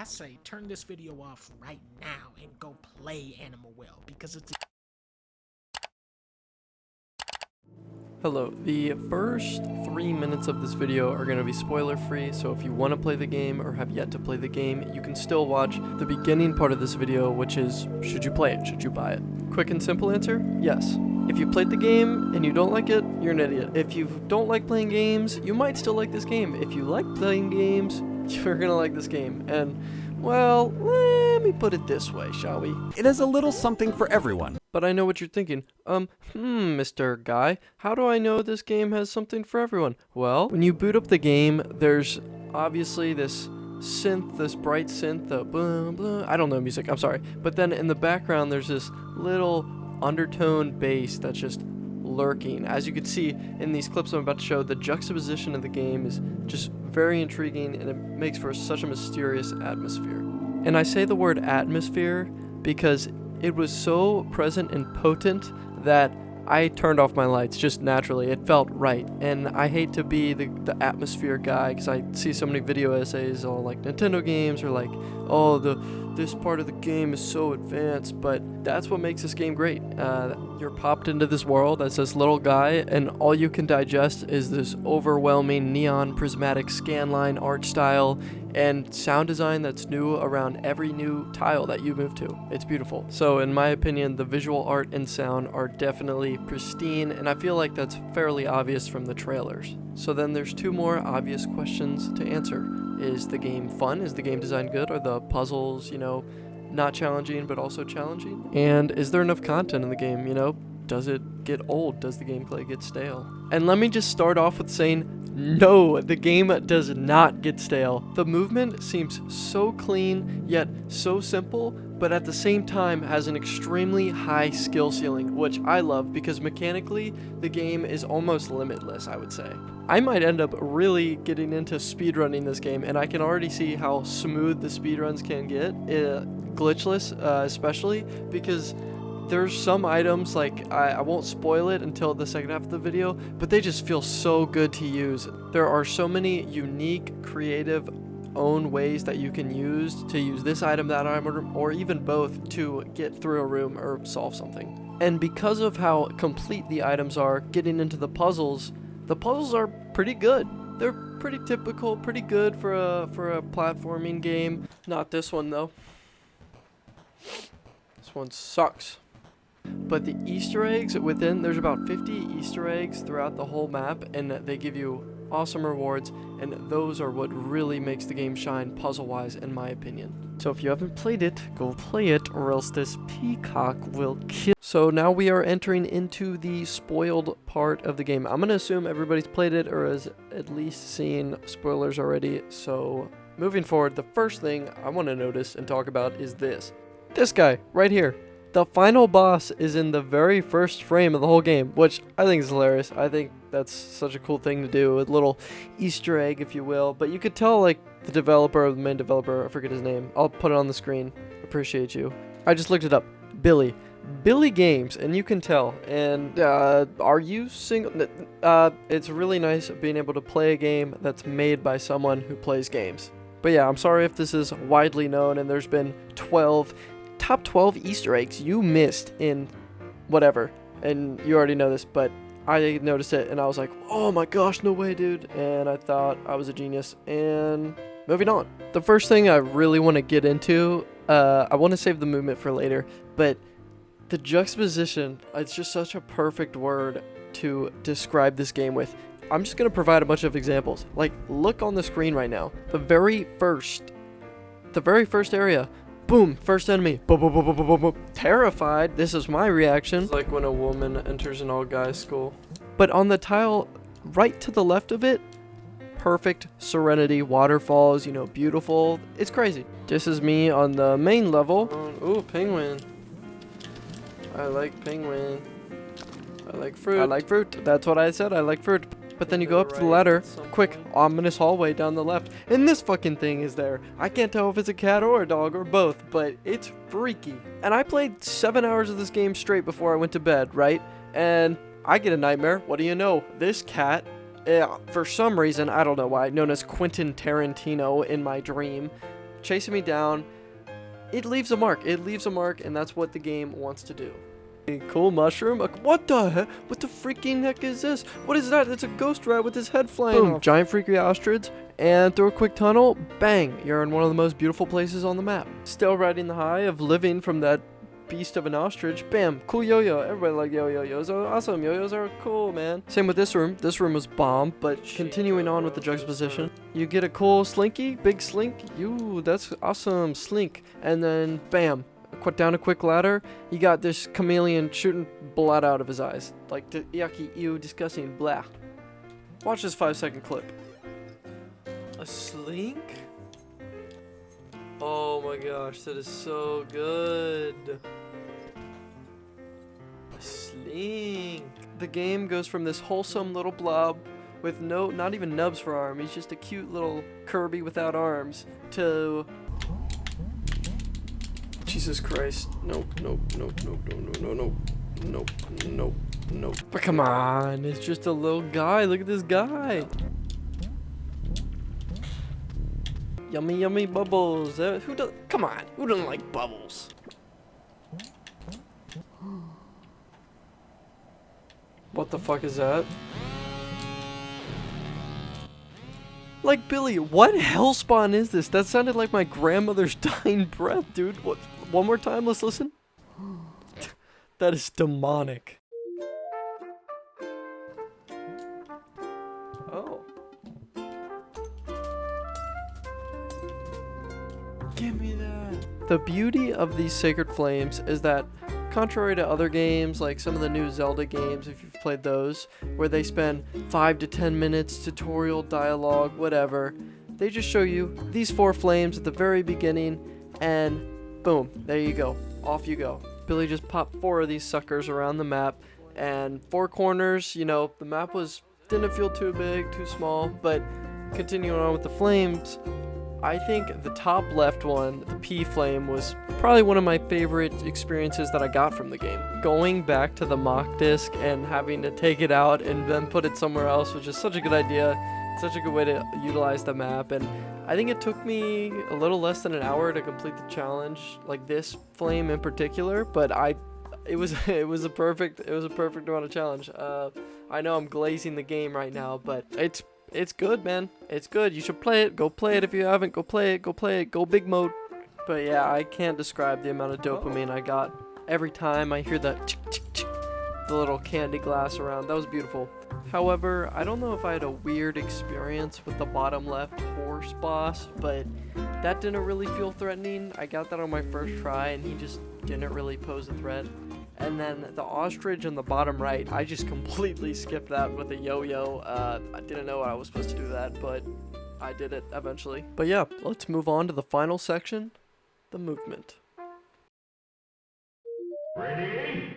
I say turn this video off right now and go play Animal Well, because it's Hello, the first 3 minutes of this video are going to be spoiler free, so if you want to play the game or have yet to play the game, you can still watch the beginning part of this video, which is, should you play it, should you buy it? Quick and simple answer, yes. If you played the game and you don't like it, you're an idiot. If you don't like playing games, you might still like this game. If you like playing games, you're going to like this game. And, well, let me put it this way, shall we? It has a little something for everyone. But I know what you're thinking. Mr. Guy, how do I know this game has something for everyone? Well, when you boot up the game, there's obviously this synth, this bright synth, the blah, blah, I don't know music, I'm sorry. But then in the background, there's this little undertone bass that's just lurking. As you can see in these clips I'm about to show, the juxtaposition of the game is just very intriguing, and it makes for such a mysterious atmosphere. And I say the word atmosphere because it was so present and potent that I turned off my lights just naturally. It felt right. And I hate to be the atmosphere guy, because I see so many video essays on like Nintendo games or like, oh, this part of the game is so advanced, but that's what makes this game great. You're popped into this world as this little guy, and all you can digest is this overwhelming neon prismatic scanline art style and sound design that's new around every new tile that you move to. It's beautiful. So in my opinion, the visual art and sound are definitely pristine, and I feel like that's fairly obvious from the trailers. So then there's two more obvious questions to answer. Is the game fun? Is the game design good? Are the puzzles, not challenging but also challenging? And is there enough content in the game, Does it get old? Does the gameplay get stale? And let me just start off with saying, no, the game does not get stale. The movement seems so clean, yet so simple, but at the same time has an extremely high skill ceiling, which I love because mechanically, the game is almost limitless, I would say. I might end up really getting into speedrunning this game, and I can already see how smooth the speedruns can get, glitchless especially, because there's some items, like, I won't spoil it until the second half of the video, but they just feel so good to use. There are so many unique, creative, own ways that you can use this item, that item, or even both to get through a room or solve something. And because of how complete the items are, getting into the puzzles are pretty good. They're pretty typical, pretty good for a platforming game. Not this one, though. This one sucks. But the Easter eggs within, there's about 50 Easter eggs throughout the whole map, and they give you awesome rewards, and those are what really makes the game shine puzzle-wise, in my opinion. So if you haven't played it, go play it, or else this peacock will kill. So now we are entering into the spoiled part of the game. I'm going to assume everybody's played it or has at least seen spoilers already. So moving forward, the first thing I want to notice and talk about is this guy right here. The final boss is in the very first frame of the whole game, which I think is hilarious. I think that's such a cool thing to do, a little Easter egg, if you will. But you could tell, like, the developer, the main developer, I forget his name. I'll put it on the screen. Appreciate you. I just looked it up. Billy Games, and you can tell. And are you single? It's really nice being able to play a game that's made by someone who plays games. But yeah, I'm sorry if this is widely known and there's been top 12 Easter eggs you missed in whatever, and you already know this, but I noticed it and I was like, oh my gosh, no way, dude, and I thought I was a genius. And moving on, the first thing I really want to get into, I want to save the movement for later, but the juxtaposition, it's just such a perfect word to describe this game with. I'm just going to provide a bunch of examples. Like, look on the screen right now. The very first area. Boom, first enemy. Boom, boom, boom, boom, boom, boom, boom. Terrified. This is my reaction. It's like when a woman enters an all-guys school. But on the tile right to the left of it, perfect serenity, waterfalls, beautiful. It's crazy. This is me on the main level. Ooh, penguin. I like penguin. I like fruit. I like fruit. That's what I said. I like fruit. But then you go up to the ladder, quick, ominous hallway down the left, and this fucking thing is there. I can't tell if it's a cat or a dog or both, but it's freaky. And I played 7 hours of this game straight before I went to bed, right? And I get a nightmare. What do you know? This cat, for some reason, I don't know why, known as Quentin Tarantino in my dream, chasing me down. It leaves a mark. It leaves a mark, and that's what the game wants to do. A cool mushroom? What the heck? What the freaking heck is this? What is that? It's a ghost rat with his head flying off. Giant freaky ostrich, and through a quick tunnel, bang! You're in one of the most beautiful places on the map. Still riding the high of living from that beast of an ostrich. Bam! Cool yo-yo. Everybody like yo-yo-yos. Oh, awesome. Yo-yos are cool, man. Same with this room. This room was bomb, but continuing on with the juxtaposition, you get a cool slinky, big slink. That's awesome. Slink. And then, bam. Down a quick ladder. You got this chameleon shooting blood out of his eyes. Like, yucky, ew, disgusting, blah. Watch this 5-second clip. A slink? Oh my gosh, that is so good. A slink. The game goes from this wholesome little blob with not even nubs for arm. He's just a cute little Kirby without arms to... Jesus Christ. Nope. But come on, it's just a little guy. Look at this guy. Yummy, yummy bubbles. Come on, who doesn't like bubbles? What the fuck is that? Like, Billy, what hellspawn is this? That sounded like my grandmother's dying breath, dude. What? One more time, let's listen. That is demonic. Oh. Give me that. The beauty of these sacred flames is that, contrary to other games, like some of the new Zelda games, if you've played those, where they spend 5 to 10 minutes, tutorial, dialogue, whatever, they just show you these 4 flames at the very beginning, and boom, there you go. Off you go. Billy just popped 4 of these suckers around the map, and 4 corners, you know, the map didn't feel too big, too small, but continuing on with the flames, I think the top left one, the P flame, was probably one of my favorite experiences that I got from the game. Going back to the mock disc and having to take it out and then put it somewhere else was just such a good idea, such a good way to utilize the map, and I think it took me a little less than an hour to complete the challenge, like this flame in particular, but it was a perfect amount of challenge. I know I'm glazing the game right now, but it's good, man. It's good. You should play it. Go play it if you haven't. Go play it. Go play it. Go big mode. But yeah, I can't describe the amount of dopamine I got every time I hear the little candy glass around. That was beautiful. However, I don't know if I had a weird experience with the bottom left horse boss, but that didn't really feel threatening. I got that on my first try, and he just didn't really pose a threat. And then the ostrich on the bottom right, I just completely skipped that with a yo-yo. I didn't know I was supposed to do that, but I did it eventually. But yeah, let's move on to the final section, the movement. Ready?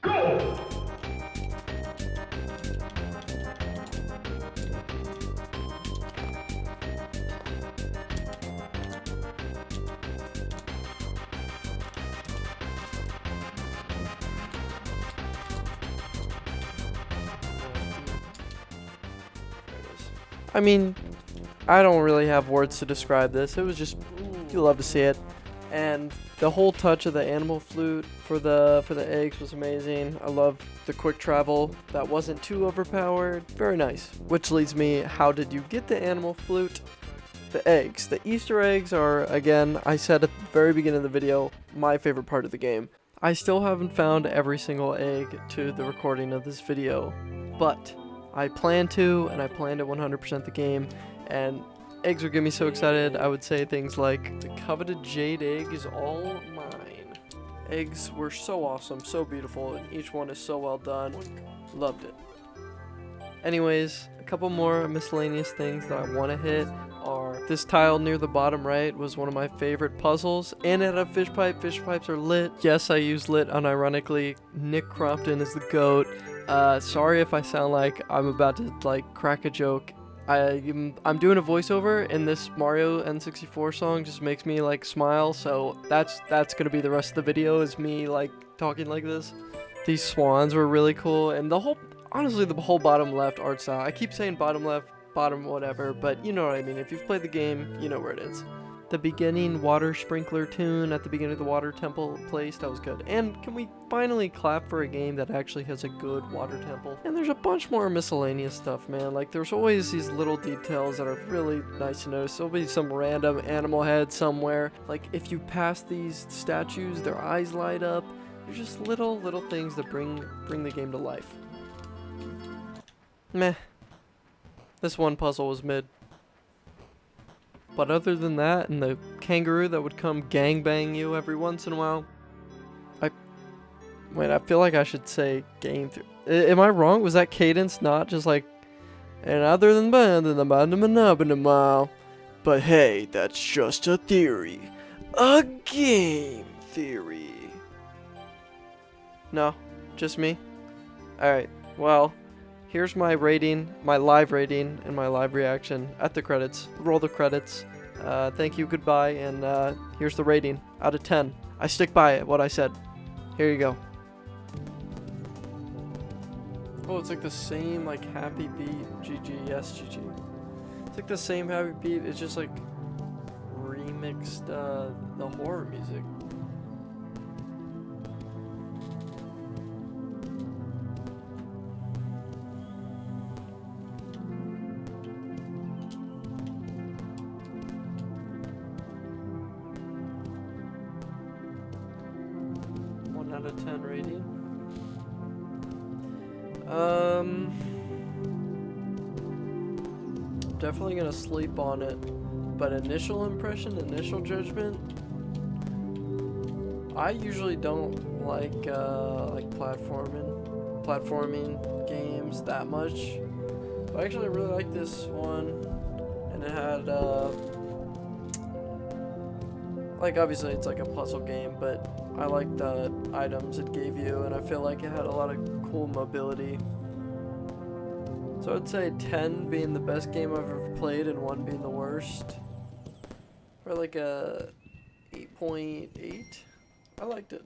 Go! I mean, I don't really have words to describe this. It was just, you love to see it. And the whole touch of the animal flute for the eggs was amazing. I love the quick travel. That wasn't too overpowered. Very nice. Which leads me, how did you get the animal flute? The eggs. The Easter eggs are, again, I said at the very beginning of the video, my favorite part of the game. I still haven't found every single egg to the recording of this video, but I plan to, and I plan to 100% the game, and eggs would get me so excited. I would say things like, the coveted jade egg is all mine. Eggs were so awesome, so beautiful, and each one is so well done. Loved it. Anyways, a couple more miscellaneous things that I want to hit are, this tile near the bottom right was one of my favorite puzzles, and it had a fish pipe. Fish pipes are lit. Yes, I use lit unironically. Nick Crompton is the GOAT. Sorry if I sound like I'm about to like crack a joke. I'm doing a voiceover, and this Mario N64 song just makes me like smile, so that's gonna be the rest of the video, is me like talking like this. These swans were really cool, and honestly the whole bottom left art style. I keep saying bottom left, bottom whatever, but you know what I mean. If you've played the game, you know where it is. The beginning water sprinkler tune at the beginning of the water temple place, that was good. And can we finally clap for a game that actually has a good water temple? And there's a bunch more miscellaneous stuff, man. Like, there's always these little details that are really nice to notice. There'll be some random animal head somewhere. Like, if you pass these statues, their eyes light up. They're just little things that bring the game to life. Meh. This one puzzle was mid. But other than that, and the kangaroo that would come gangbang you every once in a while, I feel like I should say game through. Am I wrong? Was that cadence not just like, and other than the but hey, that's just a theory. A game theory. No, just me? Alright, well, here's my rating, my live rating, and my live reaction at the credits. Roll the credits. Thank you, goodbye, and here's the rating out of 10. I stick by it, what I said. Here you go. Oh, it's like the same, like, happy beat. GG, yes, GG. It's like the same happy beat, it's just like remixed the horror music. Out of 10 rating. Definitely gonna sleep on it, but initial impression, initial judgment, I usually don't like platforming games that much, but I actually really like this one, and it had like, obviously it's like a puzzle game, but I like the items it gave you, and I feel like it had a lot of cool mobility. So I'd say 10 being the best game I've ever played and 1 being the worst. Or like a 8.8. I liked it.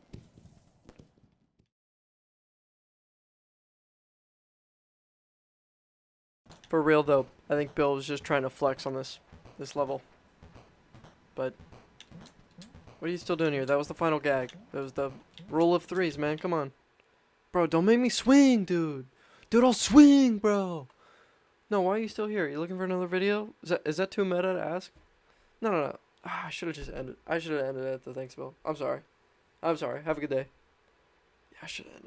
For real though, I think Bill was just trying to flex on this level. But what are you still doing here? That was the final gag. That was the rule of threes, man. Come on. Bro, don't make me swing, dude. Dude, I'll swing, bro. No, why are you still here? You looking for another video? Is that too meta to ask? No. I should have just ended. I should have ended it at the thanks, Bill. I'm sorry. Have a good day. Yeah, I should have ended.